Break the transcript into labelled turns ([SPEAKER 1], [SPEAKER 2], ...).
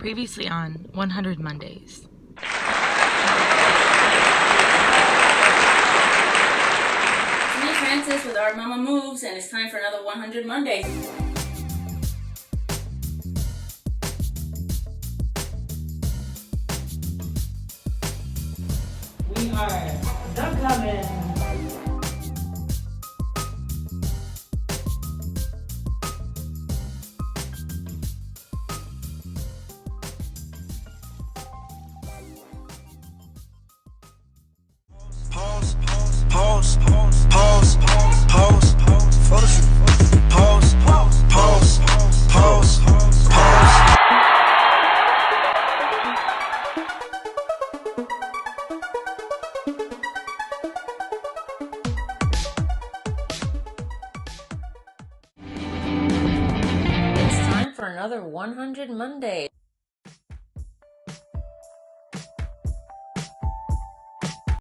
[SPEAKER 1] Previously on 100 Mondays.
[SPEAKER 2] It's me, Francis, with Our Mama Moves, and it's time for another 100 Mondays.
[SPEAKER 3] We are the Coven.